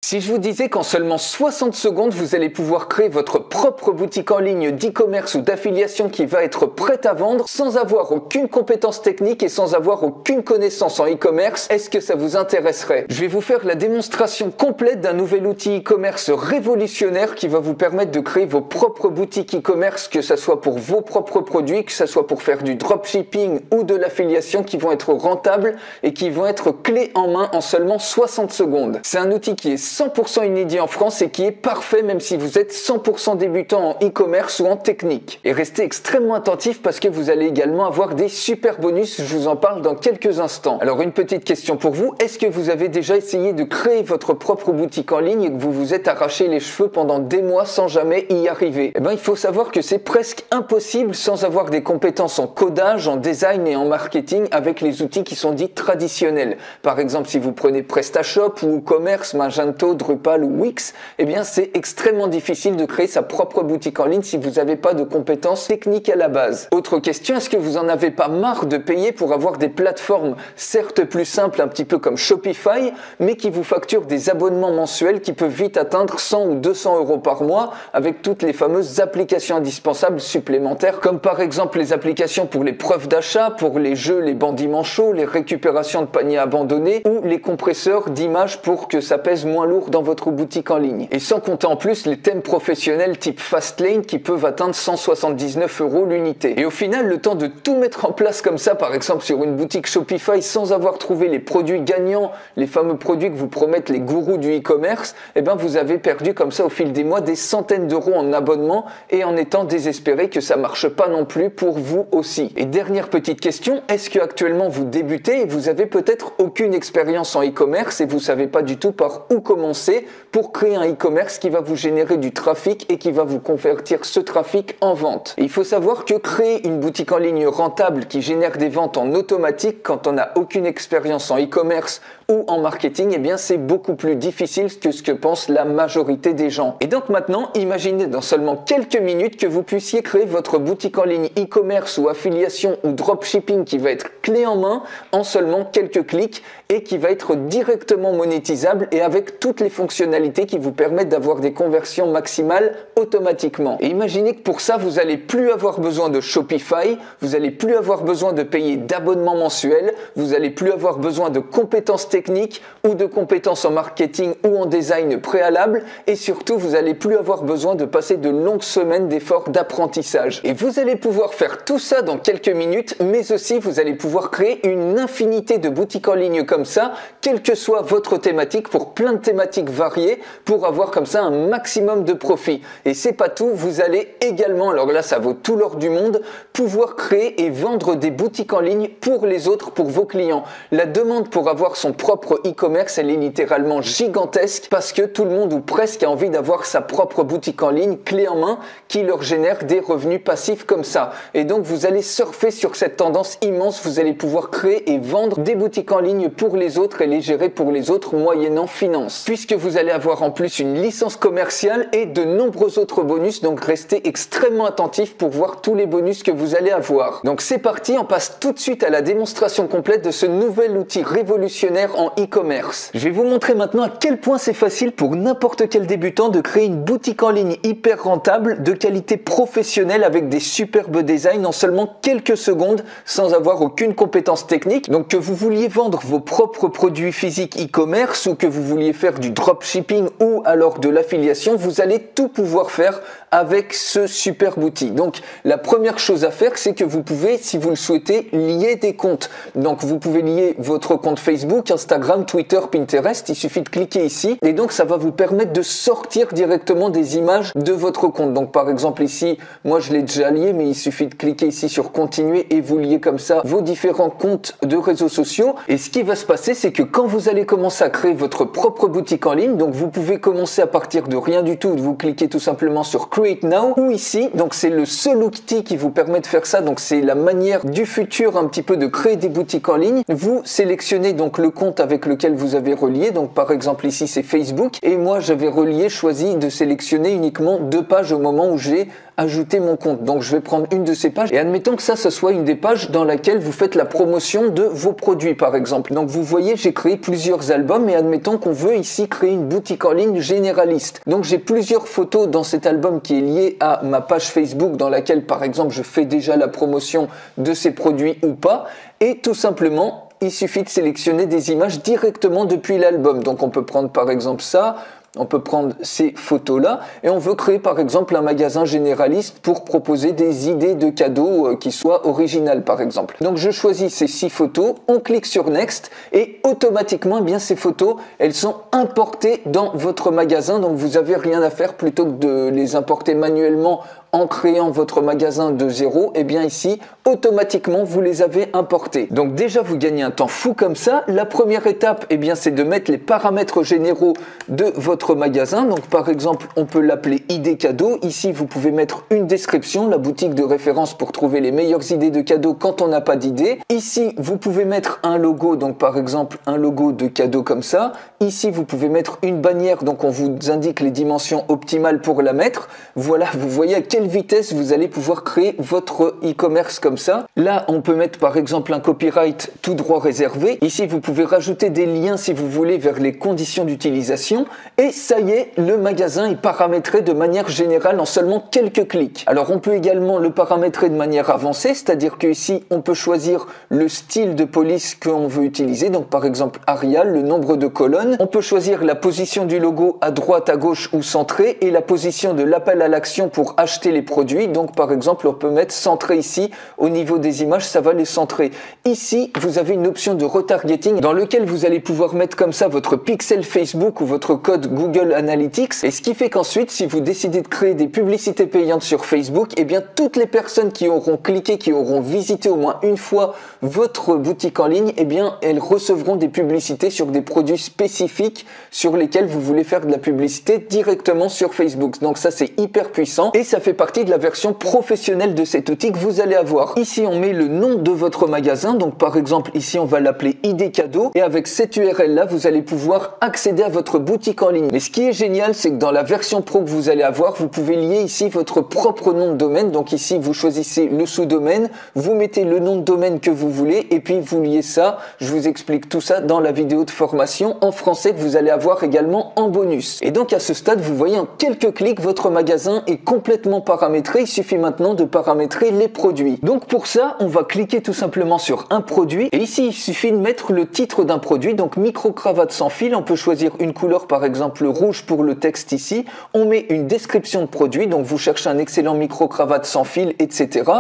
Si je vous disais qu'en seulement 60 secondes, vous allez pouvoir créer votre propre boutique en ligne d'e-commerce ou d'affiliation qui va être prête à vendre sans avoir aucune compétence technique et sans avoir aucune connaissance en e-commerce, est-ce que ça vous intéresserait? Je vais vous faire la démonstration complète d'un nouvel outil e-commerce révolutionnaire qui va vous permettre de créer vos propres boutiques e-commerce, que ce soit pour vos propres produits, que ce soit pour faire du dropshipping ou de l'affiliation, qui vont être rentables et qui vont être clés en main en seulement 60 secondes. C'est un outil qui est 100% inédit en France et qui est parfait même si vous êtes 100% débutant en e-commerce ou en technique. Et restez extrêmement attentifs parce que vous allez également avoir des super bonus, je vous en parle dans quelques instants. Alors une petite question pour vous, est-ce que vous avez déjà essayé de créer votre propre boutique en ligne et que vous vous êtes arraché les cheveux pendant des mois sans jamais y arriver? Eh bien il faut savoir que c'est presque impossible sans avoir des compétences en codage, en design et en marketing avec les outils qui sont dits traditionnels. Par exemple si vous prenez PrestaShop ou WooCommerce, Magento, Drupal ou Wix, eh bien c'est extrêmement difficile de créer sa propre boutique en ligne si vous n'avez pas de compétences techniques à la base. Autre question, est-ce que vous en avez pas marre de payer pour avoir des plateformes certes plus simples, un petit peu comme Shopify, mais qui vous facturent des abonnements mensuels qui peuvent vite atteindre 100 ou 200 euros par mois avec toutes les fameuses applications indispensables supplémentaires, comme par exemple les applications pour les preuves d'achat, pour les jeux, les bandits manchots, les récupérations de paniers abandonnés ou les compresseurs d'images pour que ça pèse moins lourd dans votre boutique en ligne. Et sans compter en plus les thèmes professionnels type Fastlane qui peuvent atteindre 179 euros l'unité. Et au final, le temps de tout mettre en place comme ça, par exemple sur une boutique Shopify, sans avoir trouvé les produits gagnants, les fameux produits que vous promettent les gourous du e-commerce, eh ben vous avez perdu comme ça au fil des mois des centaines d'euros en abonnement et en étant désespéré que ça marche pas non plus pour vous aussi. Et dernière petite question, est-ce que actuellement vous débutez et vous avez peut-être aucune expérience en e-commerce et vous savez pas du tout par où commencer pour créer un e-commerce qui va vous générer du trafic et qui va vous convertir ce trafic en vente. Et il faut savoir que créer une boutique en ligne rentable qui génère des ventes en automatique quand on n'a aucune expérience en e-commerce ou en marketing, eh bien c'est beaucoup plus difficile que ce que pense la majorité des gens. Et donc maintenant, imaginez dans seulement quelques minutes que vous puissiez créer votre boutique en ligne e-commerce ou affiliation ou dropshipping qui va être clé en main en seulement quelques clics et qui va être directement monétisable et avec toutes les fonctionnalités qui vous permettent d'avoir des conversions maximales automatiquement. Et imaginez que pour ça, vous n'allez plus avoir besoin de Shopify, vous n'allez plus avoir besoin de payer d'abonnement mensuel, vous n'allez plus avoir besoin de compétences techniques ou de compétences en marketing ou en design préalable et surtout, vous n'allez plus avoir besoin de passer de longues semaines d'efforts d'apprentissage. Et vous allez pouvoir faire tout ça dans quelques minutes, mais aussi vous allez pouvoir créer une infinité de boutiques en ligne comme ça, quelle que soit votre thématique, pour plein de thématiques variées, pour avoir comme ça un maximum de profit. Et c'est pas tout, vous allez également, alors là ça vaut tout l'or du monde, pouvoir créer et vendre des boutiques en ligne pour les autres, pour vos clients. La demande pour avoir son propre e-commerce, elle est littéralement gigantesque parce que tout le monde ou presque a envie d'avoir sa propre boutique en ligne clé en main qui leur génère des revenus passifs comme ça. Et donc vous allez surfer sur cette tendance immense, vous allez pouvoir créer et vendre des boutiques en ligne pour les autres et les gérer pour les autres moyennant finance. Puisque vous allez avoir en plus une licence commerciale et de nombreux autres bonus, donc restez extrêmement attentifs pour voir tous les bonus que vous allez avoir. Donc c'est parti, on passe tout de suite à la démonstration complète de ce nouvel outil révolutionnaire en e-commerce. Je vais vous montrer maintenant à quel point c'est facile pour n'importe quel débutant de créer une boutique en ligne hyper rentable, de qualité professionnelle avec des superbes designs en seulement quelques secondes sans avoir aucune compétence technique. Donc que vous vouliez vendre vos propres produits physiques e-commerce ou que vous vouliez faire du dropshipping ou alors de l'affiliation, vous allez tout pouvoir faire avec ce super outil. Donc la première chose à faire, c'est que vous pouvez, si vous le souhaitez, lier des comptes. Donc vous pouvez lier votre compte Facebook, Instagram, Twitter, Pinterest, il suffit de cliquer ici et donc ça va vous permettre de sortir directement des images de votre compte. Donc par exemple ici, moi je l'ai déjà lié, mais il suffit de cliquer ici sur continuer et vous liez comme ça vos différents comptes de réseaux sociaux. Et ce qui va se passer, c'est que quand vous allez commencer à créer votre propre boutique en ligne, donc vous pouvez commencer à partir de rien du tout, vous cliquez tout simplement sur Create Now ou ici, donc c'est le seul outil qui vous permet de faire ça, donc c'est la manière du futur un petit peu de créer des boutiques en ligne. Vous sélectionnez donc le compte compte avec lequel vous avez relié. Donc par exemple ici c'est Facebook et moi j'avais choisi de sélectionner uniquement 2 pages au moment où j'ai ajouté mon compte. Donc je vais prendre une de ces pages et admettons que ça soit une des pages dans laquelle vous faites la promotion de vos produits par exemple. Donc vous voyez, j'ai créé plusieurs albums et admettons qu'on veut ici créer une boutique en ligne généraliste. Donc j'ai plusieurs photos dans cet album qui est lié à ma page Facebook dans laquelle par exemple je fais déjà la promotion de ces produits ou pas, et tout simplement il suffit de sélectionner des images directement depuis l'album. Donc on peut prendre par exemple ça, on peut prendre ces photos-là et on veut créer par exemple un magasin généraliste pour proposer des idées de cadeaux qui soient originales par exemple. Donc je choisis ces 6 photos, on clique sur Next et automatiquement ces photos elles sont importées dans votre magasin. Donc vous n'avez rien à faire, plutôt que de les importer manuellement en créant votre magasin de zéro, et bien ici automatiquement vous les avez importés. Donc déjà vous gagnez un temps fou comme ça. La première étape c'est de mettre les paramètres généraux de votre magasin. Donc par exemple on peut l'appeler idée cadeau. Ici vous pouvez mettre une description, la boutique de référence pour trouver les meilleures idées de cadeaux quand on n'a pas d'idée. Ici vous pouvez mettre un logo, donc par exemple un logo de cadeau comme ça. Ici vous pouvez mettre une bannière, donc on vous indique les dimensions optimales pour la mettre. Voilà, vous voyez à quelle vitesse vous allez pouvoir créer votre e-commerce comme ça. Là on peut mettre par exemple un copyright tout droit réservé. Ici vous pouvez rajouter des liens si vous voulez vers les conditions d'utilisation et ça y est, le magasin est paramétré de manière générale en seulement quelques clics. Alors on peut également le paramétrer de manière avancée, c'est-à-dire que ici on peut choisir le style de police qu'on veut utiliser, donc par exemple Arial, le nombre de colonnes. On peut choisir la position du logo à droite, à gauche ou centré et la position de l'appel à l'action pour acheter les produits. Donc par exemple on peut mettre centré ici, au niveau des images ça va les centrer. Ici vous avez une option de retargeting dans lequel vous allez pouvoir mettre comme ça votre pixel Facebook ou votre code Google Analytics, et ce qui fait qu'ensuite si vous décidez de créer des publicités payantes sur Facebook, toutes les personnes qui auront cliqué, qui auront visité au moins une fois votre boutique en ligne, elles recevront des publicités sur des produits spécifiques sur lesquels vous voulez faire de la publicité directement sur Facebook. Donc ça c'est hyper puissant et ça fait partie de la version professionnelle de cet outil que vous allez avoir. Ici on met le nom de votre magasin, donc par exemple ici on va l'appeler idée cadeau, et avec cette URL là vous allez pouvoir accéder à votre boutique en ligne. Mais ce qui est génial, c'est que dans la version pro que vous allez avoir, vous pouvez lier ici votre propre nom de domaine. Donc ici vous choisissez le sous-domaine, vous mettez le nom de domaine que vous voulez et puis vous liez ça. Je vous explique tout ça dans la vidéo de formation en français que vous allez avoir également en bonus. Et donc à ce stade, vous voyez en quelques clics, votre magasin est complètement paramétré. Il suffit maintenant de paramétrer les produits. Donc pour ça, on va cliquer tout simplement sur un produit et ici il suffit de mettre le titre d'un produit. Donc micro-cravate sans fil, on peut choisir une couleur par exemple rouge pour le texte ici. On met une description de produit, donc vous cherchez un excellent micro-cravate sans fil, etc.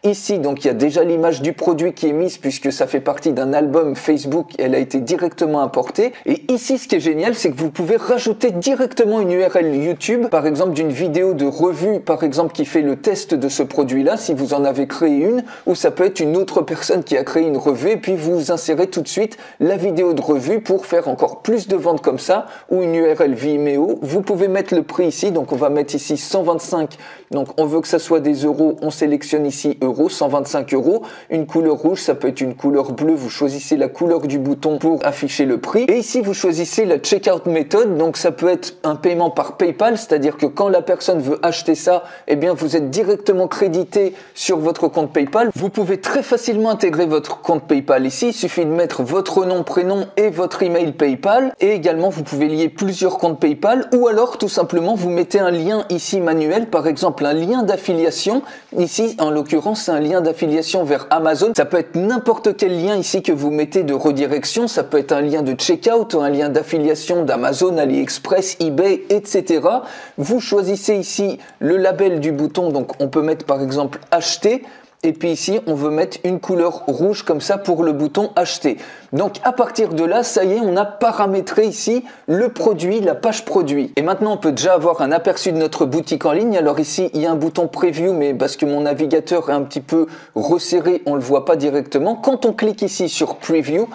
Ici donc il y a déjà l'image du produit qui est mise puisque ça fait partie d'un album Facebook, elle a été directement importée. Et ici ce qui est génial, c'est que vous pouvez rajouter directement une URL YouTube, par exemple d'une vidéo de revue par exemple qui fait le test de ce produit là, si vous en avez créé une, ou ça peut être une autre personne qui a créé une revue et puis vous insérez tout de suite la vidéo de revue pour faire encore plus de ventes comme ça, ou une URL Vimeo. Vous pouvez mettre le prix ici, donc on va mettre ici 125, donc on veut que ça soit des euros, on sélectionne ici euros, 125 euros. Une couleur rouge, ça peut être une couleur bleue, vous choisissez la couleur du bouton pour afficher le prix. Et ici vous choisissez la checkout méthode, donc ça peut être un paiement par PayPal, c'est-à-dire que quand la personne veut acheter ça, vous êtes directement crédité sur votre compte PayPal. Vous pouvez très facilement intégrer votre compte PayPal ici, il suffit de mettre votre nom, prénom et votre email PayPal, et également vous pouvez lier plusieurs comptes PayPal, ou alors tout simplement vous mettez un lien ici manuel, par exemple un lien d'affiliation. Ici en l'occurrence c'est un lien d'affiliation vers Amazon. Ça peut être n'importe quel lien ici que vous mettez de redirection, ça peut être un lien de checkout, un lien d'affiliation d'Amazon, AliExpress, eBay, etc. Vous choisissez ici le label du bouton, donc on peut mettre par exemple acheter. Et puis ici, on veut mettre une couleur rouge comme ça pour le bouton acheter. Donc à partir de là, ça y est, on a paramétré ici le produit, la page produit. Et maintenant, on peut déjà avoir un aperçu de notre boutique en ligne. Alors ici, il y a un bouton preview, mais parce que mon navigateur est un petit peu resserré, on ne le voit pas directement. Quand on clique ici sur preview,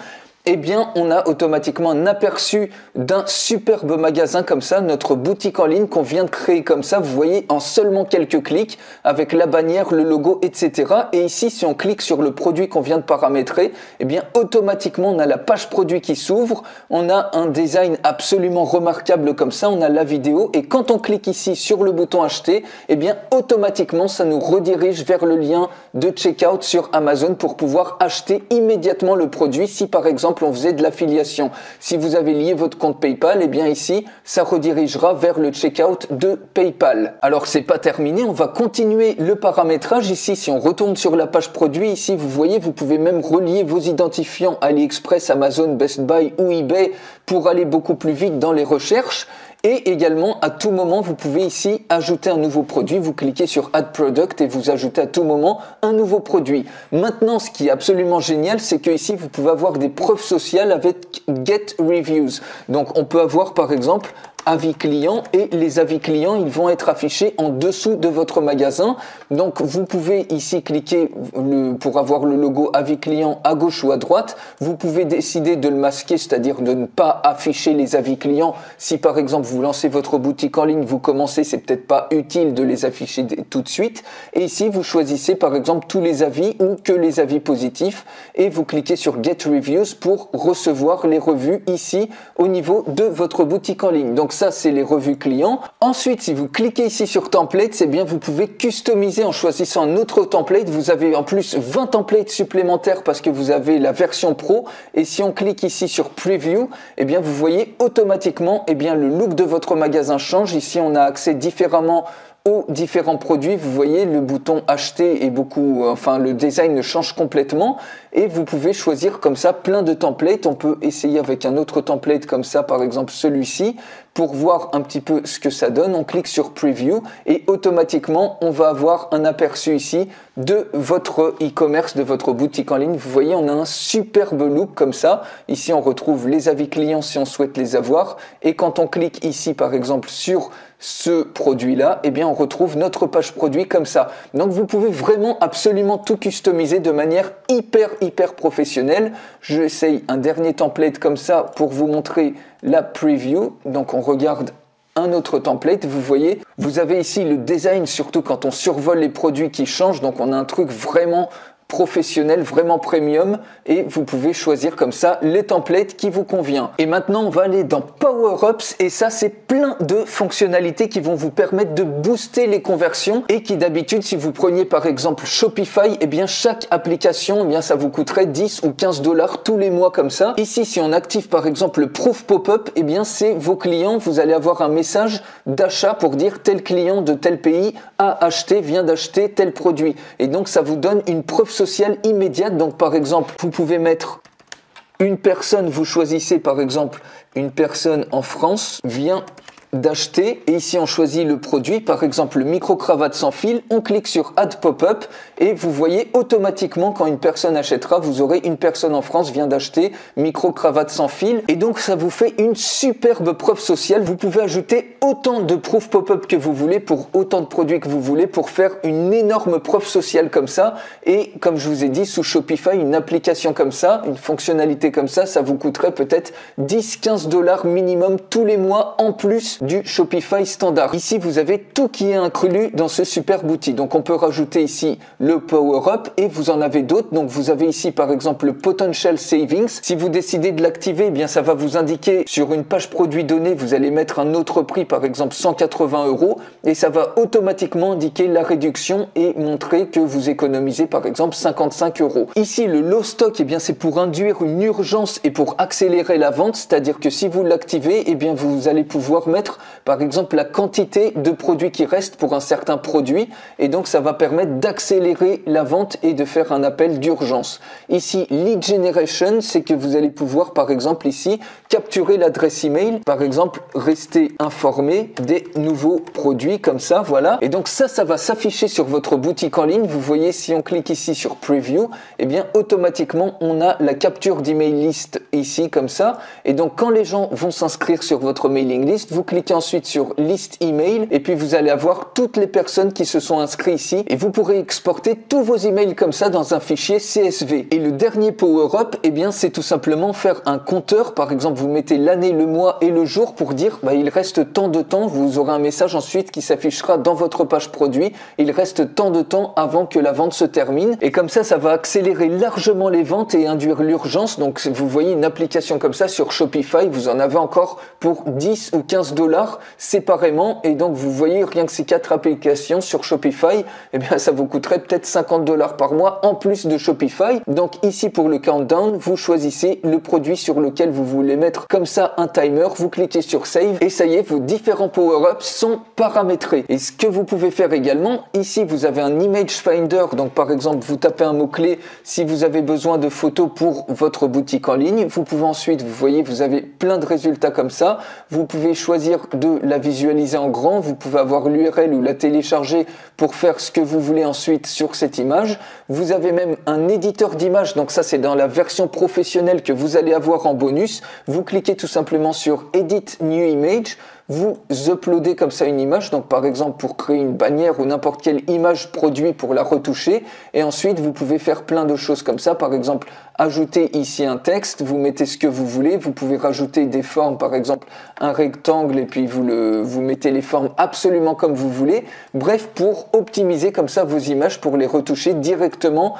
eh bien on a automatiquement un aperçu d'un superbe magasin comme ça, notre boutique en ligne qu'on vient de créer comme ça, vous voyez, en seulement quelques clics, avec la bannière, le logo, etc. Et ici, si on clique sur le produit qu'on vient de paramétrer, eh bien automatiquement on a la page produit qui s'ouvre, on a un design absolument remarquable comme ça, on a la vidéo, et quand on clique ici sur le bouton acheter, eh bien automatiquement ça nous redirige vers le lien de checkout sur Amazon pour pouvoir acheter immédiatement le produit. Si par exemple on faisait de l'affiliation, si vous avez lié votre compte PayPal, eh bien ici ça redirigera vers le checkout de PayPal. Alors c'est pas terminé, on va continuer le paramétrage. Ici, si on retourne sur la page produit, ici vous voyez, vous pouvez même relier vos identifiants AliExpress, Amazon, Best Buy ou eBay pour aller beaucoup plus vite dans les recherches. Et également, à tout moment, vous pouvez ici ajouter un nouveau produit. Vous cliquez sur Add Product et vous ajoutez à tout moment un nouveau produit. Maintenant, ce qui est absolument génial, c'est que ici, vous pouvez avoir des preuves sociales avec Get Reviews. Donc, on peut avoir par exemple avis clients, et les avis clients, ils vont être affichés en dessous de votre magasin. Donc vous pouvez ici cliquer pour avoir le logo avis client à gauche ou à droite. Vous pouvez décider de le masquer, c'est-à-dire de ne pas afficher les avis clients. Si par exemple vous lancez votre boutique en ligne, vous commencez, c'est peut-être pas utile de les afficher tout de suite. Et ici vous choisissez par exemple tous les avis ou que les avis positifs, et vous cliquez sur Get Reviews pour recevoir les revues ici au niveau de votre boutique en ligne. Donc ça, c'est les revues clients. Ensuite, si vous cliquez ici sur template, c'est bien, vous pouvez customiser en choisissant un autre template. Vous avez en plus 20 templates supplémentaires parce que vous avez la version pro. Et si on clique ici sur preview, eh bien, vous voyez automatiquement, eh bien, le look de votre magasin change. Ici, on a accès différemment aux différents produits. Vous voyez, le bouton acheter est le design change complètement, et vous pouvez choisir comme ça plein de templates. On peut essayer avec un autre template comme ça, par exemple celui-ci, pour voir un petit peu ce que ça donne. On clique sur preview et automatiquement on va avoir un aperçu ici de votre e-commerce, de votre boutique en ligne. Vous voyez, on a un superbe look comme ça. Ici on retrouve les avis clients si on souhaite les avoir, et quand on clique ici par exemple sur ce produit-là, eh bien on retrouve notre page produit comme ça. Donc vous pouvez vraiment absolument tout customiser de manière hyper professionnelle. J'essaye un dernier template comme ça pour vous montrer la preview. Donc on regarde un autre template. Vous voyez, vous avez ici le design, surtout quand on survole les produits, qui change. Donc on a un truc vraiment professionnel, vraiment premium, et vous pouvez choisir comme ça les templates qui vous convient. Et maintenant on va aller dans Power Ups, et ça c'est plein de fonctionnalités qui vont vous permettre de booster les conversions, et qui d'habitude, si vous preniez par exemple Shopify, eh bien chaque application, eh bien ça vous coûterait 10 ou 15 $ tous les mois comme ça. Ici, si on active par exemple le Proof Pop-up, eh bien c'est vos clients, vous allez avoir un message d'achat pour dire tel client de tel pays a acheté, vient d'acheter tel produit, et donc ça vous donne une preuve sociale immédiate. Donc par exemple, vous pouvez mettre une personne, vous choisissez par exemple une personne en France vient d'acheter, et ici on choisit le produit, par exemple le micro-cravate sans fil, on clique sur Add Pop-up, et vous voyez automatiquement quand une personne achètera, vous aurez une personne en France vient d'acheter micro-cravate sans fil, et donc ça vous fait une superbe preuve sociale. Vous pouvez ajouter autant de proof pop-up que vous voulez pour autant de produits que vous voulez pour faire une énorme preuve sociale comme ça. Et comme je vous ai dit, sous Shopify, une application comme ça, une fonctionnalité comme ça vous coûterait peut-être 10-15 $ minimum tous les mois en plus du Shopify standard. Ici, vous avez tout qui est inclus dans ce super outil. Donc, on peut rajouter ici le Power Up, et vous en avez d'autres. Donc, vous avez ici, par exemple, le Potential Savings. Si vous décidez de l'activer, eh bien, ça va vous indiquer sur une page produit donnée, vous allez mettre un autre prix, par exemple 180 €, et ça va automatiquement indiquer la réduction et montrer que vous économisez, par exemple, 55 €. Ici, le Low Stock, eh bien, c'est pour induire une urgence et pour accélérer la vente. C'est-à-dire que si vous l'activez, eh bien, vous allez pouvoir mettre par exemple la quantité de produits qui restent pour un certain produit, et donc ça va permettre d'accélérer la vente et de faire un appel d'urgence. Ici, Lead Generation, c'est que vous allez pouvoir par exemple ici capturer l'adresse email, par exemple rester informé des nouveaux produits comme ça, voilà. Et donc ça va s'afficher sur votre boutique en ligne. Vous voyez, si on clique ici sur Preview, eh bien automatiquement on a la capture d'email list ici comme ça, et donc quand les gens vont s'inscrire sur votre mailing list, vous cliquez cliquez ensuite sur liste email et puis vous allez avoir toutes les personnes qui se sont inscrites ici et vous pourrez exporter tous vos emails comme ça dans un fichier CSV. Et le dernier power-up, eh bien c'est tout simplement faire un compteur. Par exemple, vous mettez l'année, le mois et le jour pour dire il reste tant de temps. Vous aurez un message ensuite qui s'affichera dans votre page produit. Il reste tant de temps avant que la vente se termine. Et comme ça va accélérer largement les ventes et induire l'urgence. Donc vous voyez une application comme ça sur Shopify, vous en avez encore pour 10 ou 15 dollars séparément. Et donc vous voyez rien que ces 4 applications sur Shopify, eh bien ça vous coûterait peut-être 50 dollars par mois en plus de Shopify. Donc ici pour le countdown, vous choisissez le produit sur lequel vous voulez mettre comme ça un timer, vous cliquez sur save et ça y est, vos différents power-ups sont paramétrés. Et ce que vous pouvez faire également, ici vous avez un image finder. Donc par exemple, vous tapez un mot-clé si vous avez besoin de photos pour votre boutique en ligne. Vous pouvez ensuite, vous voyez, vous avez plein de résultats comme ça. Vous pouvez choisir de la visualiser en grand. Vous pouvez avoir l'URL ou la télécharger pour faire ce que vous voulez ensuite sur cette image. Vous avez même un éditeur d'images. Donc ça, c'est dans la version professionnelle que vous allez avoir en bonus. Vous cliquez tout simplement sur Edit New Image. Vous uploadez comme ça une image, donc par exemple pour créer une bannière ou n'importe quelle image produit pour la retoucher, et ensuite vous pouvez faire plein de choses comme ça. Par exemple, ajouter ici un texte, vous mettez ce que vous voulez, vous pouvez rajouter des formes, par exemple un rectangle, et puis vous mettez les formes absolument comme vous voulez. Bref, pour optimiser comme ça vos images, pour les retoucher directement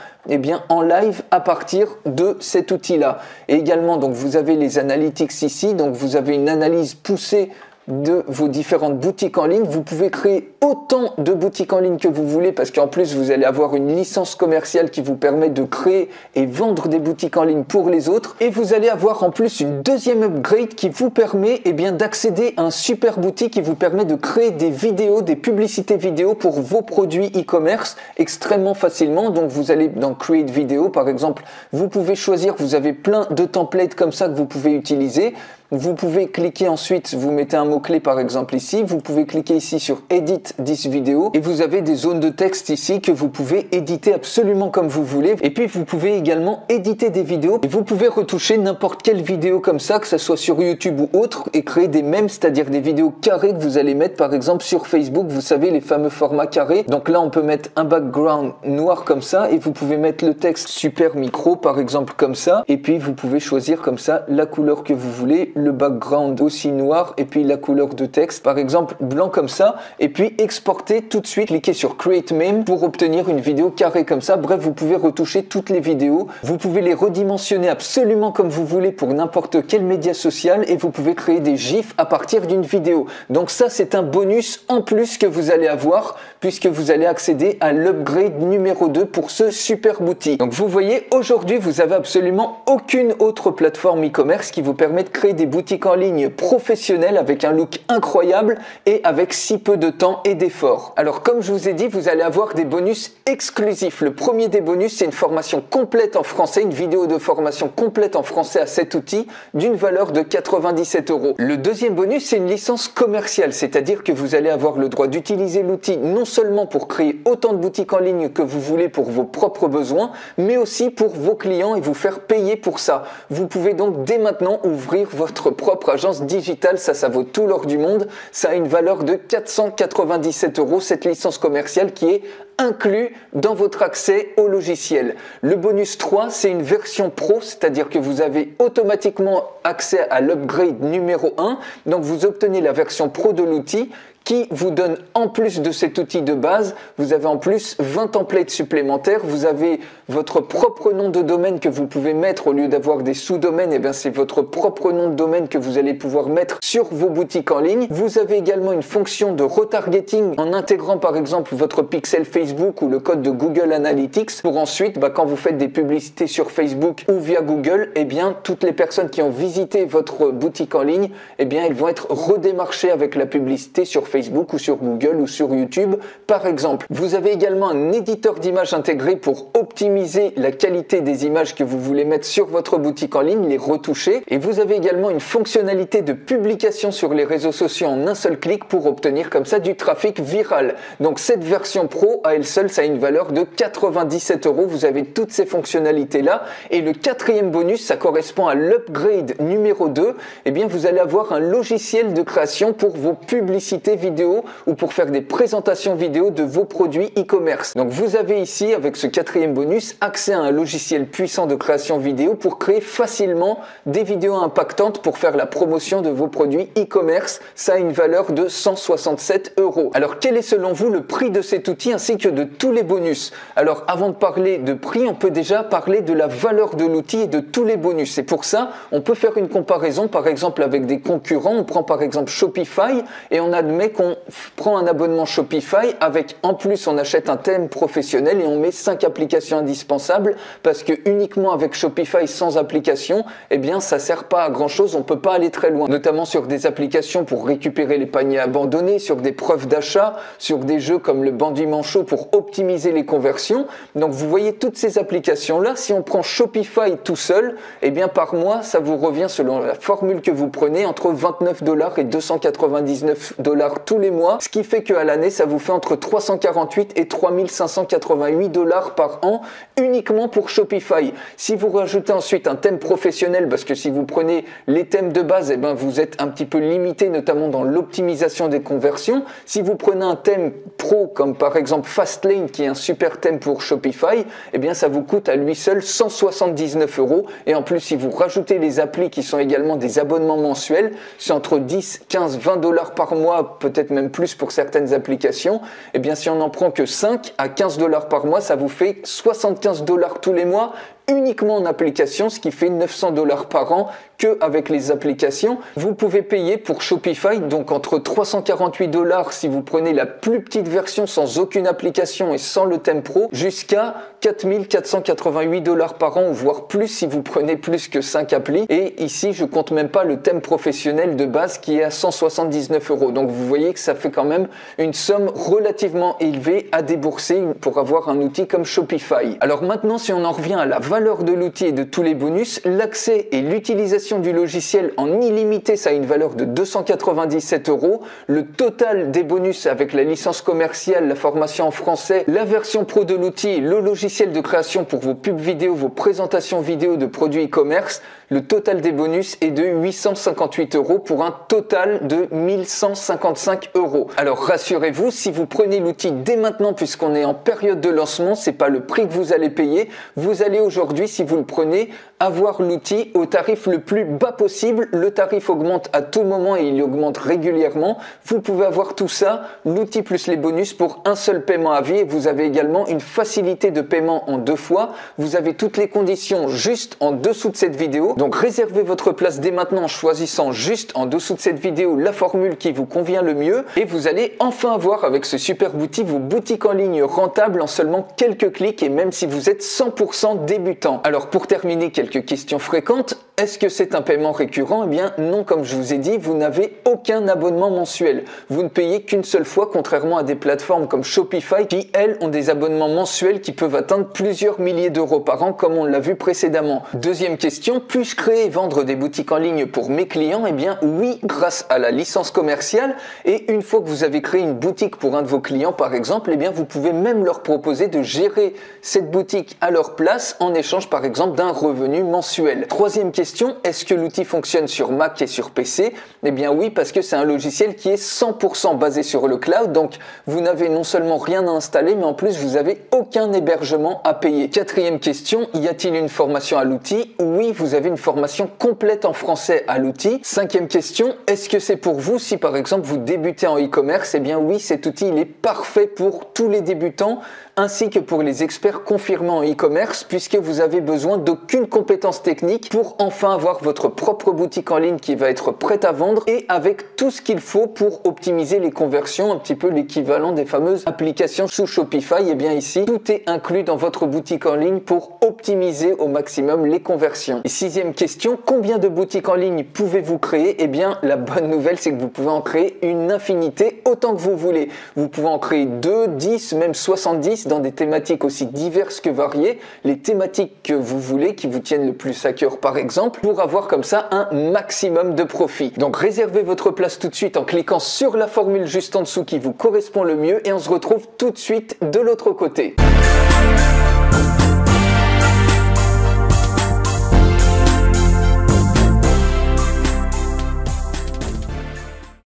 en live à partir de cet outil-là. Et également, donc vous avez les analytics ici, donc vous avez une analyse poussée de vos différentes boutiques en ligne. Vous pouvez créer autant de boutiques en ligne que vous voulez parce qu'en plus vous allez avoir une licence commerciale qui vous permet de créer et vendre des boutiques en ligne pour les autres, et vous allez avoir en plus une deuxième upgrade qui vous permet d'accéder à un super boutique qui vous permet de créer des vidéos, des publicités vidéo pour vos produits e-commerce extrêmement facilement. Donc vous allez dans Create Video par exemple, vous pouvez choisir, vous avez plein de templates comme ça que vous pouvez utiliser. Vous pouvez cliquer ensuite, vous mettez un mot-clé par exemple ici, vous pouvez cliquer ici sur Edit this video et vous avez des zones de texte ici que vous pouvez éditer absolument comme vous voulez. Et puis vous pouvez également éditer des vidéos et vous pouvez retoucher n'importe quelle vidéo comme ça, que ce soit sur YouTube ou autre, et créer des mèmes, c'est-à-dire des vidéos carrées que vous allez mettre par exemple sur Facebook, vous savez les fameux formats carrés. Donc là on peut mettre un background noir comme ça et vous pouvez mettre le texte super micro par exemple comme ça, et puis vous pouvez choisir comme ça la couleur que vous voulez, le background aussi noir et puis la couleur de texte par exemple blanc comme ça, et puis exporter tout de suite, cliquez sur Create Meme pour obtenir une vidéo carrée comme ça. Bref, vous pouvez retoucher toutes les vidéos, vous pouvez les redimensionner absolument comme vous voulez pour n'importe quel média social et vous pouvez créer des gifs à partir d'une vidéo. Donc ça c'est un bonus en plus que vous allez avoir puisque vous allez accéder à l'upgrade numéro 2 pour ce super boutique. Donc vous voyez, aujourd'hui vous avez absolument aucune autre plateforme e-commerce qui vous permet de créer des boutiques en ligne professionnelles avec un look incroyable et avec si peu de temps et d'efforts. Alors comme je vous ai dit, vous allez avoir des bonus exclusifs. Le premier des bonus, c'est une formation complète en français, une vidéo de formation complète en français à cet outil d'une valeur de 97 €. Le deuxième bonus, c'est une licence commerciale, c'est-à-dire que vous allez avoir le droit d'utiliser l'outil non seulement pour créer autant de boutiques en ligne que vous voulez pour vos propres besoins, mais aussi pour vos clients et vous faire payer pour ça. Vous pouvez donc dès maintenant ouvrir votre propre agence digitale, ça vaut tout l'or du monde. Ça a une valeur de 497 €, cette licence commerciale qui est inclus dans votre accès au logiciel. Le bonus 3, c'est une version pro, c'est-à-dire que vous avez automatiquement accès à l'upgrade numéro 1. Donc vous obtenez la version pro de l'outil qui vous donne en plus de cet outil de base, vous avez en plus 20 templates supplémentaires, vous avez votre propre nom de domaine que vous pouvez mettre au lieu d'avoir des sous-domaines, et bien c'est votre propre nom de domaine que vous allez pouvoir mettre sur vos boutiques en ligne. Vous avez également une fonction de retargeting en intégrant par exemple votre pixel Facebook ou le code de Google Analytics pour ensuite, quand vous faites des publicités sur Facebook ou via Google, et bien toutes les personnes qui ont visité votre boutique en ligne, et bien elles vont être redémarchées avec la publicité sur Facebook ou sur Google ou sur YouTube par exemple. Vous avez également un éditeur d'images intégré pour optimiser la qualité des images que vous voulez mettre sur votre boutique en ligne, les retoucher, et vous avez également une fonctionnalité de publication sur les réseaux sociaux en un seul clic pour obtenir comme ça du trafic viral. Donc cette version pro a elle seule, ça a une valeur de 97 €. Vous avez toutes ces fonctionnalités-là. Et le quatrième bonus, ça correspond à l'upgrade numéro 2. Eh bien, vous allez avoir un logiciel de création pour vos publicités vidéo ou pour faire des présentations vidéo de vos produits e-commerce. Donc, vous avez ici, avec ce quatrième bonus, accès à un logiciel puissant de création vidéo pour créer facilement des vidéos impactantes pour faire la promotion de vos produits e-commerce. Ça a une valeur de 167 €. Alors, quel est selon vous le prix de cet outil ainsi que de tous les bonus? Alors, avant de parler de prix, on peut déjà parler de la valeur de l'outil et de tous les bonus. Et pour ça, on peut faire une comparaison, par exemple, avec des concurrents. On prend par exemple Shopify et on admet qu'on prend un abonnement Shopify avec, en plus, on achète un thème professionnel et on met 5 applications indispensables parce que uniquement avec Shopify sans application, eh bien, ça sert pas à grand chose. On peut pas aller très loin, notamment sur des applications pour récupérer les paniers abandonnés, sur des preuves d'achat, sur des jeux comme le Bandit Manchot pour optimiser les conversions. Donc, vous voyez toutes ces applications-là. Si on prend Shopify tout seul, eh bien, par mois, ça vous revient selon la formule que vous prenez entre 29 $ et 299 $ tous les mois, ce qui fait qu'à l'année, ça vous fait entre 348 et 3588 $ par an uniquement pour Shopify. Si vous rajoutez ensuite un thème professionnel, parce que si vous prenez les thèmes de base, eh ben, vous êtes un petit peu limité, notamment dans l'optimisation des conversions. Si vous prenez un thème pro, comme par exemple Fastlane, qui est un super thème pour Shopify, eh bien, ça vous coûte à lui seul 179 €. Et en plus, si vous rajoutez les applis qui sont également des abonnements mensuels, c'est entre 10, 15, 20 $ par mois, peut-être même plus pour certaines applications. Eh bien, si on n'en prend que 5 à 15 $ par mois, ça vous fait 75 $ tous les mois uniquement en application, ce qui fait 900 $ par an que avec les applications. Vous pouvez payer pour Shopify donc entre 348 $ si vous prenez la plus petite version sans aucune application et sans le thème pro, jusqu'à 4488 $ par an, ou voire plus si vous prenez plus que 5 applis. Et ici, je compte même pas le thème professionnel de base qui est à 179 €. Donc vous voyez que ça fait quand même une somme relativement élevée à débourser pour avoir un outil comme Shopify. Alors maintenant, si on en revient à la valeur de l'outil et de tous les bonus, l'accès et l'utilisation du logiciel en illimité, ça a une valeur de 297 €. Le total des bonus avec la licence commerciale, la formation en français, la version pro de l'outil, le logiciel de création pour vos pubs vidéo, vos présentations vidéo de produits e-commerce, le total des bonus est de 858 € pour un total de 1155 €. Alors rassurez-vous, si vous prenez l'outil dès maintenant, puisqu'on est en période de lancement, c'est pas le prix que vous allez payer. Vous allez aujourd'hui, si vous le prenez, avoir l'outil au tarif le plus bas possible. Le tarif augmente à tout moment et il augmente régulièrement. Vous pouvez avoir tout ça, l'outil plus les bonus, pour un seul paiement à vie. Et vous avez également une facilité de paiement en 2 fois. Vous avez toutes les conditions juste en dessous de cette vidéo. Donc réservez votre place dès maintenant en choisissant juste en dessous de cette vidéo la formule qui vous convient le mieux. Et vous allez enfin avoir avec ce super outil vos boutiques en ligne rentables en seulement quelques clics, et même si vous êtes 100% débutant. Alors pour terminer, quelques questions fréquentes. Est-ce que c'est un paiement récurrent? Eh bien non, comme je vous ai dit, vous n'avez aucun abonnement mensuel. Vous ne payez qu'une seule fois, contrairement à des plateformes comme Shopify qui, elles, ont des abonnements mensuels qui peuvent atteindre plusieurs milliers d'euros par an, comme on l'a vu précédemment. Deuxième question, puis-je créer et vendre des boutiques en ligne pour mes clients? Eh bien oui, grâce à la licence commerciale. Et une fois que vous avez créé une boutique pour un de vos clients, par exemple, eh bien vous pouvez même leur proposer de gérer cette boutique à leur place en échange, par exemple, d'un revenu mensuel. Troisième question, est-ce que l'outil fonctionne sur Mac et sur PC? Eh bien oui, parce que c'est un logiciel qui est 100% basé sur le cloud, donc vous n'avez non seulement rien à installer, mais en plus vous n'avez aucun hébergement à payer. Quatrième question, y a-t-il une formation à l'outil? Oui, vous avez une formation complète en français à l'outil. Cinquième question, est-ce que c'est pour vous si par exemple vous débutez en e-commerce? Eh bien oui, cet outil il est parfait pour tous les débutants ainsi que pour les experts confirmés en e-commerce, puisque vous avez besoin d'aucune compétence technique pour enfin avoir votre propre boutique en ligne qui va être prête à vendre, et avec tout ce qu'il faut pour optimiser les conversions, un petit peu l'équivalent des fameuses applications sous Shopify. Et bien ici, tout est inclus dans votre boutique en ligne pour optimiser au maximum les conversions. Et sixième question, combien de boutiques en ligne pouvez-vous créer? Eh bien la bonne nouvelle, c'est que vous pouvez en créer une infinité, autant que vous voulez. Vous pouvez en créer 2, 10, même 70. services dans des thématiques aussi diverses que variées, les thématiques que vous voulez, qui vous tiennent le plus à cœur par exemple, pour avoir comme ça un maximum de profit. Donc réservez votre place tout de suite en cliquant sur la formule juste en dessous qui vous correspond le mieux et on se retrouve tout de suite de l'autre côté.